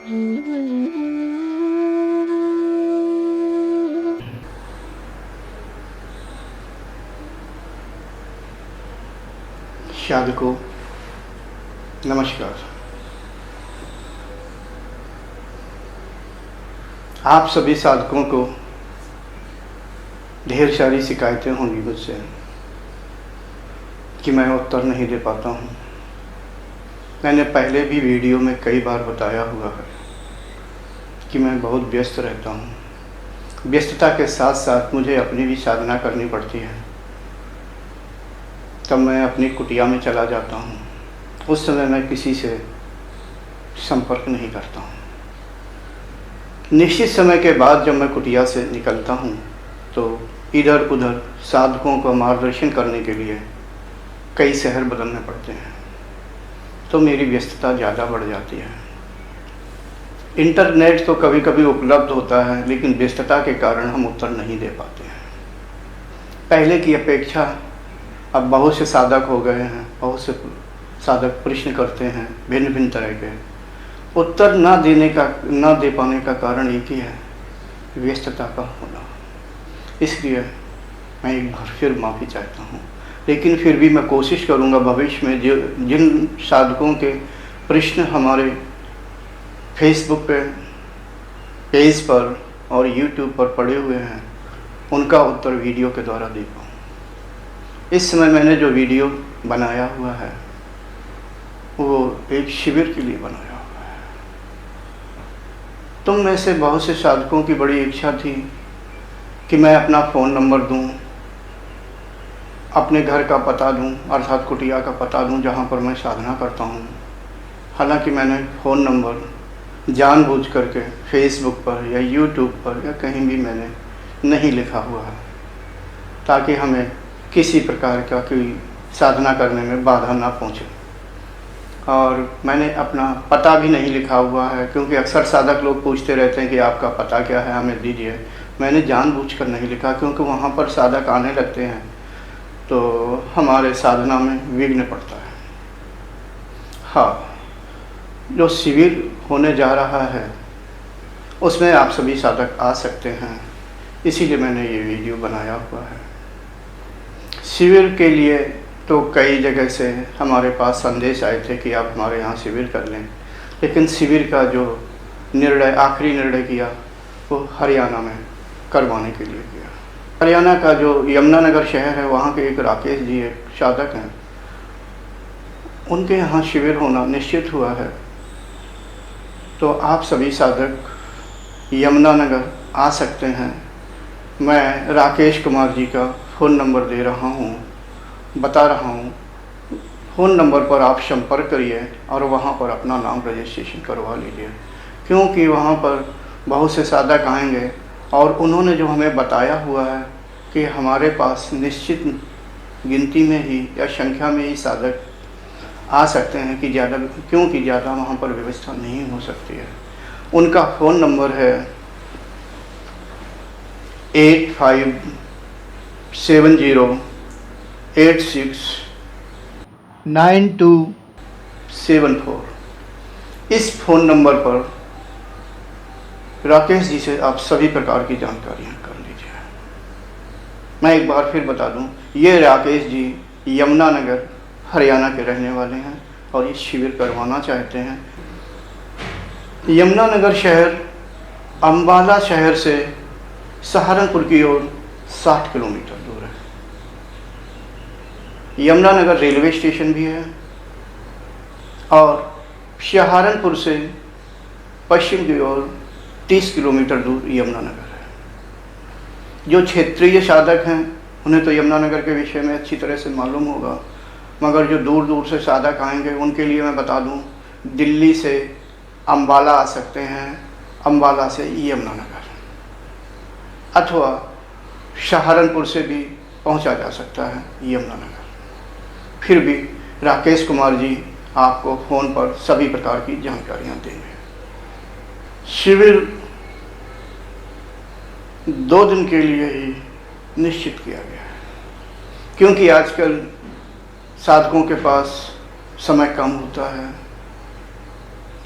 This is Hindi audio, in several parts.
साधकों नमस्कार। आप सभी साधकों को ढेर सारी शिकायतें होंगी मुझसे कि मैं उत्तर नहीं दे पाता हूँ। मैंने पहले भी वीडियो में कई बार बताया हुआ है कि मैं बहुत व्यस्त रहता हूँ। व्यस्तता के साथ साथ मुझे अपनी भी साधना करनी पड़ती है। तब मैं अपनी कुटिया में चला जाता हूँ। उस समय मैं किसी से संपर्क नहीं करता हूँ। निश्चित समय के बाद जब मैं कुटिया से निकलता हूँ तो इधर उधर साधकों को मार्गदर्शन करने के लिए कई शहर बदलने पड़ते हैं, तो मेरी व्यस्तता ज़्यादा बढ़ जाती है। इंटरनेट तो कभी कभी उपलब्ध होता है, लेकिन व्यस्तता के कारण हम उत्तर नहीं दे पाते हैं। पहले की अपेक्षा अब बहुत से साधक हो गए हैं, बहुत से साधक प्रश्न करते हैं भिन्न भिन्न तरह के। उत्तर ना दे पाने का कारण एक ही है, व्यस्तता का होना। इसलिए मैं एक बार फिर माफ़ी चाहता हूँ, लेकिन फिर भी मैं कोशिश करूँगा भविष्य में जिन साधकों के प्रश्न हमारे फेसबुक पेज पर और यूट्यूब पर पड़े हुए हैं, उनका उत्तर वीडियो के द्वारा दे पाऊँ। इस समय मैंने जो वीडियो बनाया हुआ है वो एक शिविर के लिए बनाया हुआ है। तुम में से बहुत से साधकों की बड़ी इच्छा थी कि मैं अपना फ़ोन नंबर दूं, अपने घर का पता दूं, अर्थात कुटिया का पता दूं जहां पर मैं साधना करता हूं। हालांकि मैंने फ़ोन नंबर जानबूझ करके फेसबुक पर या यूट्यूब पर या कहीं भी मैंने नहीं लिखा हुआ है, ताकि हमें किसी प्रकार का कोई साधना करने में बाधा ना पहुंचे। और मैंने अपना पता भी नहीं लिखा हुआ है, क्योंकि अक्सर साधक लोग पूछते रहते हैं कि आपका पता क्या है, हमें दीजिए। मैंने जानबूझकर नहीं लिखा, क्योंकि वहाँ पर साधक आने लगते हैं तो हमारे साधना में विघ्न पड़ता है। हाँ, जो शिविर होने जा रहा है उसमें आप सभी साधक आ सकते हैं, इसीलिए मैंने ये वीडियो बनाया हुआ है। शिविर के लिए तो कई जगह से हमारे पास संदेश आए थे कि आप हमारे यहाँ शिविर कर लें, लेकिन शिविर का जो आखिरी निर्णय किया वो हरियाणा में करवाने के लिए किया। हरियाणा का जो यमुनानगर शहर है, वहाँ के एक राकेश जी एक साधक हैं, उनके यहाँ शिविर होना निश्चित हुआ है। तो आप सभी साधक यमुनानगर आ सकते हैं। मैं राकेश कुमार जी का फ़ोन नंबर दे रहा हूँ, बता रहा हूँ। फ़ोन नंबर पर आप संपर्क करिए और वहाँ पर अपना नाम रजिस्ट्रेशन करवा लीजिए, क्योंकि वहाँ पर बहुत से साधक आएंगे और उन्होंने जो हमें बताया हुआ है कि हमारे पास निश्चित गिनती में ही या संख्या में ही साधक आ सकते हैं कि क्योंकि ज़्यादा वहाँ पर व्यवस्था नहीं हो सकती है। उनका फ़ोन नंबर है 8570869274। इस फ़ोन नंबर पर राकेश जी से आप सभी प्रकार की जानकारियाँ कर लीजिए। मैं एक बार फिर बता दूं, ये राकेश जी यमुनानगर हरियाणा के रहने वाले हैं और ये शिविर करवाना चाहते हैं। यमुनानगर शहर अम्बाला शहर से सहारनपुर की ओर 60 किलोमीटर दूर है। यमुनानगर रेलवे स्टेशन भी है और सहारनपुर से पश्चिम की ओर 30 किलोमीटर दूर यमुनानगर है। जो क्षेत्रीय साधक हैं उन्हें तो यमुनानगर के विषय में अच्छी तरह से मालूम होगा, मगर जो दूर दूर से साधक आएंगे उनके लिए मैं बता दूं, दिल्ली से अम्बाला आ सकते हैं, अम्बाला से यमुनानगर, अथवा सहारनपुर से भी पहुंचा जा सकता है यमुनानगर। फिर भी राकेश कुमार जी आपको फ़ोन पर सभी प्रकार की जानकारियां देंगे। शिविर 2 दिन के लिए ही निश्चित किया गया है, क्योंकि आजकल साधकों के पास समय कम होता है,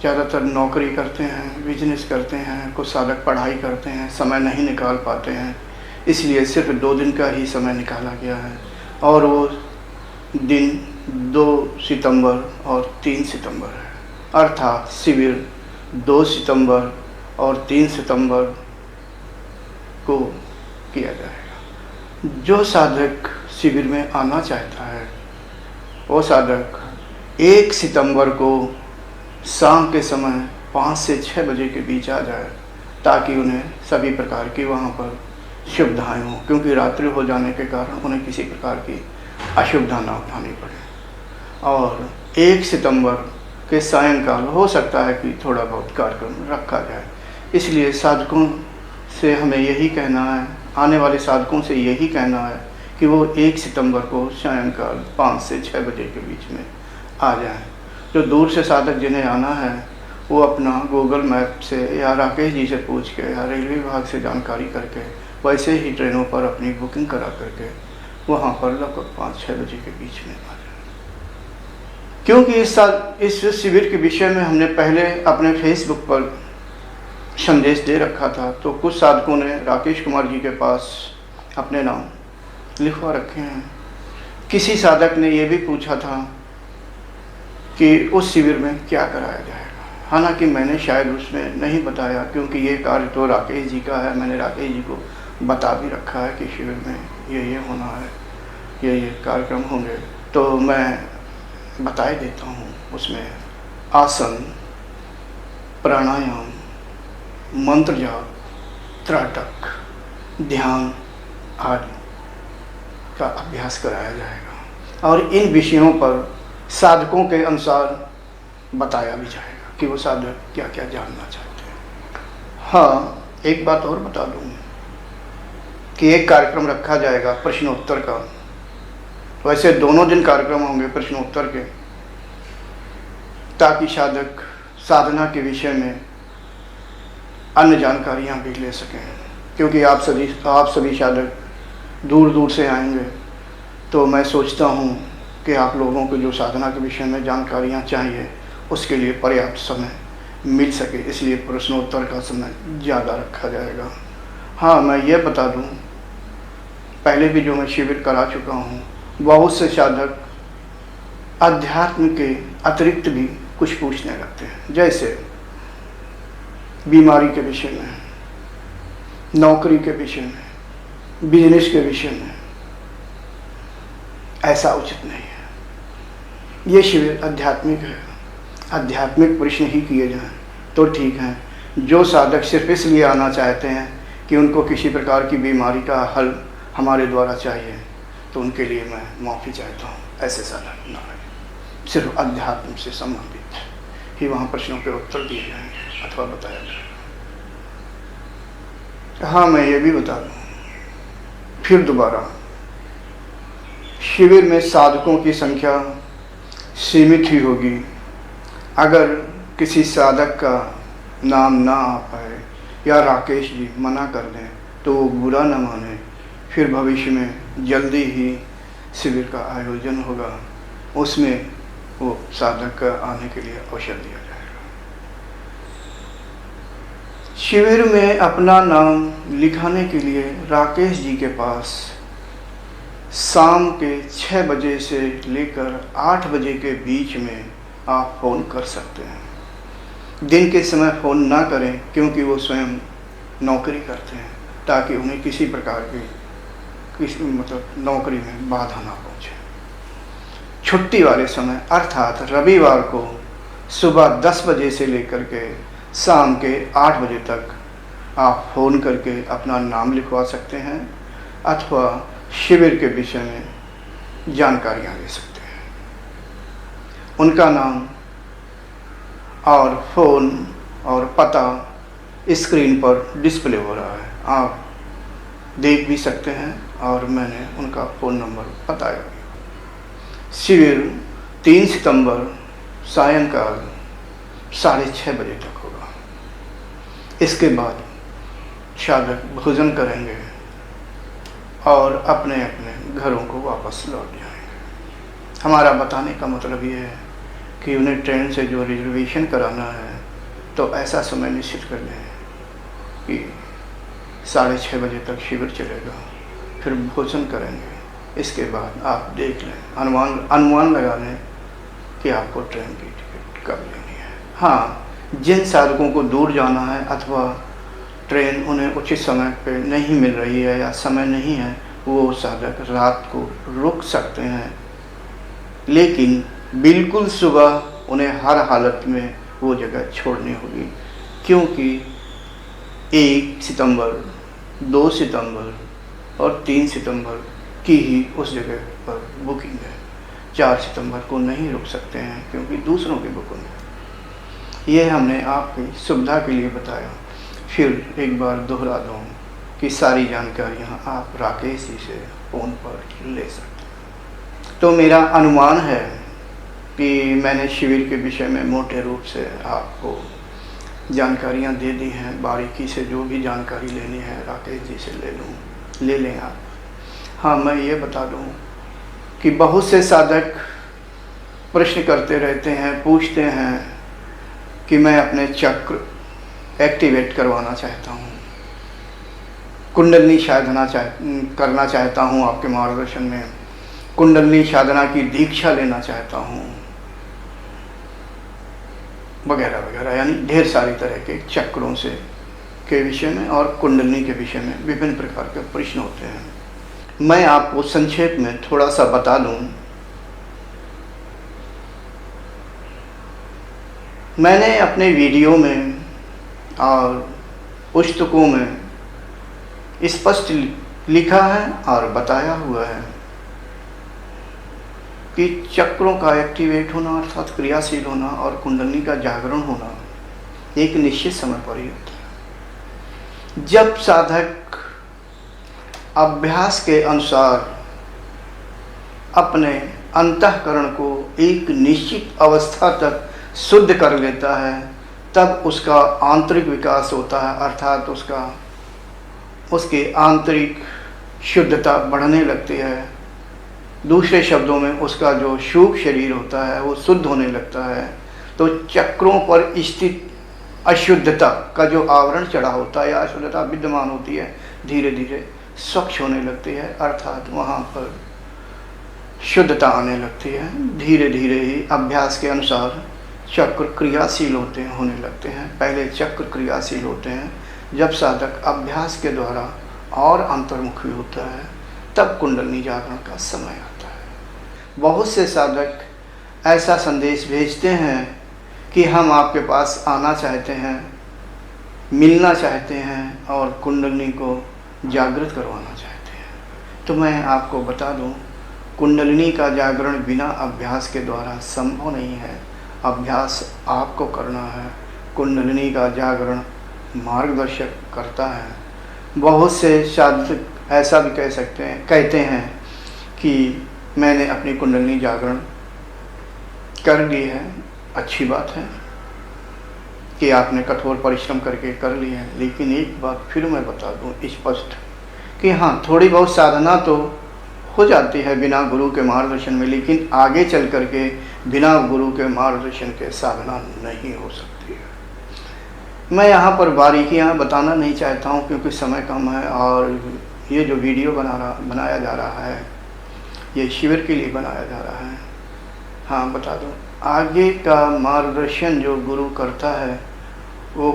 ज़्यादातर नौकरी करते हैं, बिजनेस करते हैं, कुछ साधक पढ़ाई करते हैं, समय नहीं निकाल पाते हैं, इसलिए सिर्फ 2 दिन का ही समय निकाला गया है। और वो दिन 2 सितंबर और 3 सितंबर है, अर्थात शिविर 2 सितंबर और 3 सितंबर को किया जाएगा। जो साधक शिविर में आना चाहता है वो साधक 1 सितंबर को शाम के समय 5 से 6 बजे के बीच आ जाए, ताकि उन्हें सभी प्रकार की वहाँ पर सुविधाएँ हों, क्योंकि रात्रि हो जाने के कारण उन्हें किसी प्रकार की असुविधा ना उठानी पड़े। और 1 सितंबर के सायंकाल हो सकता है कि थोड़ा बहुत कार्यक्रम रखा जाए। इसलिए साधकों से हमें यही कहना है, आने वाले साधकों से यही कहना है कि वो 1 सितंबर को सायंकाल 5 से 6 बजे के बीच में आ जाएं। जो दूर से साधक जिन्हें आना है वो अपना गूगल मैप से या राकेश जी से पूछ के या रेलवे विभाग से जानकारी करके वैसे ही ट्रेनों पर अपनी बुकिंग करा करके वहाँ पर लगभग 5-6 बजे के बीच में आ जाए। क्योंकि इस शिविर के विषय में हमने पहले अपने फेसबुक पर संदेश दे रखा था, तो कुछ साधकों ने राकेश कुमार जी के पास अपने नाम लिखवा रखे हैं। किसी साधक ने ये भी पूछा था कि उस शिविर में क्या कराया जाएगा। हालांकि मैंने शायद उसमें नहीं बताया, क्योंकि ये कार्य तो राकेश जी का है। मैंने राकेश जी को बता भी रखा है कि शिविर में ये होना है, ये कार्यक्रम होंगे, तो मैं बताए देता हूँ। उसमें आसन, प्राणायाम, मंत्र जाप, त्राटक, ध्यान आदि का अभ्यास कराया जाएगा और इन विषयों पर साधकों के अनुसार बताया भी जाएगा कि वो साधक क्या क्या जानना चाहते हैं। हाँ, एक बात और बता दूँ कि एक कार्यक्रम रखा जाएगा प्रश्नोत्तर का। वैसे दोनों दिन कार्यक्रम होंगे प्रश्नोत्तर के, ताकि साधक साधना के विषय में अन्य जानकारियाँ भी ले सकें। क्योंकि आप सभी साधक दूर दूर से आएंगे, तो मैं सोचता हूँ कि आप लोगों को जो साधना के विषय में जानकारियाँ चाहिए उसके लिए पर्याप्त समय मिल सके, इसलिए प्रश्नोत्तर का समय ज़्यादा रखा जाएगा। हाँ, मैं ये बता दूँ, पहले भी जो मैं शिविर करा चुका हूँ, बहुत से साधक अध्यात्म के अतिरिक्त भी कुछ पूछने लगते हैं, जैसे बीमारी के विषय में, नौकरी के विषय में, बिजनेस के विषय में। ऐसा उचित नहीं है। ये शिविर आध्यात्मिक है, आध्यात्मिक प्रश्न ही किए जाएं तो ठीक है। जो साधक सिर्फ इसलिए आना चाहते हैं कि उनको किसी प्रकार की बीमारी का हल हमारे द्वारा चाहिए, तो उनके लिए मैं माफ़ी चाहता हूँ। ऐसे साधक ना आए। सिर्फ अध्यात्म से संबंधित ही वहाँ प्रश्नों के उत्तर दिए जाएंगे अथवा बताया जाएगा। हाँ, मैं ये भी बता दूँ फिर दोबारा, शिविर में साधकों की संख्या सीमित ही होगी। अगर किसी साधक का नाम ना आ पाए या राकेश जी मना कर दें तो वो बुरा न माने। फिर भविष्य में जल्दी ही शिविर का आयोजन होगा, उसमें वो साधक का आने के लिए अवसर दिया जाएगा। शिविर में अपना नाम लिखाने के लिए राकेश जी के पास शाम के 6 बजे से लेकर 8 बजे के बीच में आप फ़ोन कर सकते हैं। दिन के समय फ़ोन ना करें, क्योंकि वो स्वयं नौकरी करते हैं, ताकि उन्हें किसी प्रकार की नौकरी में बाधा ना पहुँचे। छुट्टी वाले समय अर्थात रविवार को सुबह 10 बजे से लेकर के शाम के 8 बजे तक आप फ़ोन करके अपना नाम लिखवा सकते हैं अथवा शिविर के विषय में जानकारियाँ ले सकते हैं। उनका नाम और फ़ोन और पता स्क्रीन पर डिस्प्ले हो रहा है, आप देख भी सकते हैं और मैंने उनका फ़ोन नंबर बताया। शिविर 3 सितंबर सायंकाल 6:30 बजे तक होगा। इसके बाद साधक भोजन करेंगे और अपने अपने घरों को वापस लौट जाएंगे। हमारा बताने का मतलब ये है कि उन्हें ट्रेन से जो रिजर्वेशन कराना है तो ऐसा समय निश्चित कर लें कि 6:30 बजे तक शिविर चलेगा, फिर भोजन करेंगे, इसके बाद आप देख लें, अनुमान लगा लें कि आपको ट्रेन की टिकट कब लेनी है। हाँ, जिन साधकों को दूर जाना है अथवा ट्रेन उन्हें उचित समय पे नहीं मिल रही है या समय नहीं है, वो साधक रात को रुक सकते हैं, लेकिन बिल्कुल सुबह उन्हें हर हालत में वो जगह छोड़नी होगी, क्योंकि 1 सितंबर, 2 सितंबर और 3 सितंबर की ही उस जगह पर बुकिंग है। 4 सितंबर को नहीं रुक सकते हैं क्योंकि दूसरों की बुकिंग है। ये हमने आपकी सुविधा के लिए बताया। फिर एक बार दोहरा दूँ कि सारी जानकारियाँ आप राकेश जी से फ़ोन पर ले सकते हैं। तो मेरा अनुमान है कि मैंने शिविर के विषय में मोटे रूप से आपको जानकारियाँ दे दी हैं। बारीकी से जो भी जानकारी लेनी है राकेश जी से ले लें आप। हाँ, मैं ये बता दूं कि बहुत से साधक प्रश्न करते रहते हैं, पूछते हैं कि मैं अपने चक्र एक्टिवेट करवाना चाहता हूँ, कुंडलिनी साधना करना चाहता हूँ, आपके मार्गदर्शन में कुंडलिनी साधना की दीक्षा लेना चाहता हूँ, वगैरह वगैरह, यानी ढेर सारी तरह के चक्रों से के विषय में और कुंडलिनी के विषय में विभिन्न प्रकार के प्रश्न होते हैं। मैं आपको संक्षेप में थोड़ा सा बता दूं। मैंने अपने वीडियो में और पुस्तकों में स्पष्ट लिखा है और बताया हुआ है कि चक्रों का एक्टिवेट होना अर्थात क्रियाशील होना और कुंडलिनी का जागरण होना एक निश्चित समय पर ही होता है। जब साधक अभ्यास के अनुसार अपने अंतःकरण को एक निश्चित अवस्था तक शुद्ध कर लेता है, तब उसका आंतरिक विकास होता है, अर्थात उसकी आंतरिक शुद्धता बढ़ने लगती है। दूसरे शब्दों में उसका जो सूक्ष्म शरीर होता है वो शुद्ध होने लगता है। तो चक्रों पर स्थित अशुद्धता का जो आवरण चढ़ा होता है या अशुद्धता विद्यमान होती है, धीरे धीरे स्वच्छ होने लगती है, अर्थात वहाँ पर शुद्धता आने लगती है। धीरे धीरे ही अभ्यास के अनुसार चक्र क्रियाशील होने लगते हैं। पहले चक्र क्रियाशील होते हैं, जब साधक अभ्यास के द्वारा और अंतर्मुखी होता है तब कुंडलिनी जागरण का समय आता है। बहुत से साधक ऐसा संदेश भेजते हैं कि हम आपके पास आना चाहते हैं, मिलना चाहते हैं और कुंडलिनी को जागृत करवाना चाहते हैं। तो मैं आपको बता दूं, कुंडलिनी का जागरण बिना अभ्यास के द्वारा संभव नहीं है। अभ्यास आपको करना है। कुंडलिनी का जागरण मार्गदर्शक करता है। बहुत से साधक ऐसा भी कहते हैं कि मैंने अपनी कुंडलिनी जागरण कर ली है। अच्छी बात है कि आपने कठोर परिश्रम करके कर ली है, लेकिन एक बात फिर मैं बता दूं स्पष्ट कि हाँ, थोड़ी बहुत साधना तो हो जाती है बिना गुरु के मार्गदर्शन में, लेकिन आगे चल करके बिना गुरु के मार्गदर्शन के साधना नहीं हो सकती है। मैं यहाँ पर बारीकियाँ बताना नहीं चाहता हूँ क्योंकि समय कम है और ये जो वीडियो बनाया जा रहा है ये शिविर के लिए बनाया जा रहा है। हाँ, बता दूँ, आगे का मार्गदर्शन जो गुरु करता है वो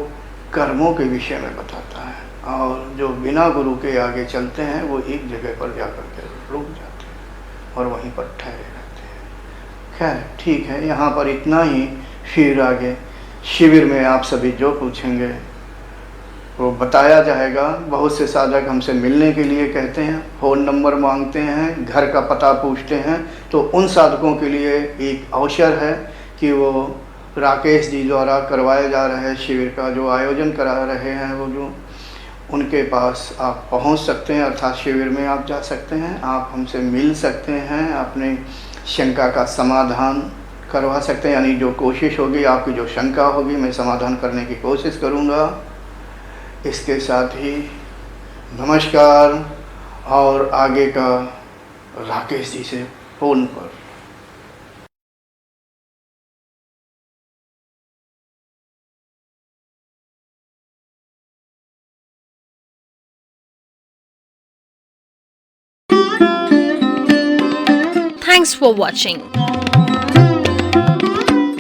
कर्मों के विषय में बताता है, और जो बिना गुरु के आगे चलते हैं वो एक जगह पर जाकर के रुक जाते हैं और वहीं पर ठहरे रहते हैं। खैर ठीक है, यहाँ पर इतना ही। फिर आगे शिविर में आप सभी जो पूछेंगे वो बताया जाएगा। बहुत से साधक हमसे मिलने के लिए कहते हैं, फ़ोन नंबर मांगते हैं, घर का पता पूछते हैं। तो उन साधकों के लिए एक अवसर है कि वो राकेश जी द्वारा करवाए जा रहे शिविर का जो आयोजन करा रहे हैं वो जो उनके पास आप पहुंच सकते हैं, अर्थात शिविर में आप जा सकते हैं, आप हमसे मिल सकते हैं, अपने शंका का समाधान करवा सकते हैं। यानी जो कोशिश होगी, आपकी जो शंका होगी, मैं समाधान करने की कोशिश करूंगा। इसके साथ ही नमस्कार, और आगे का राकेश जी से फ़ोन पर। Thanks for watching.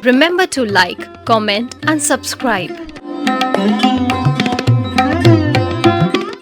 Remember to like, comment and subscribe.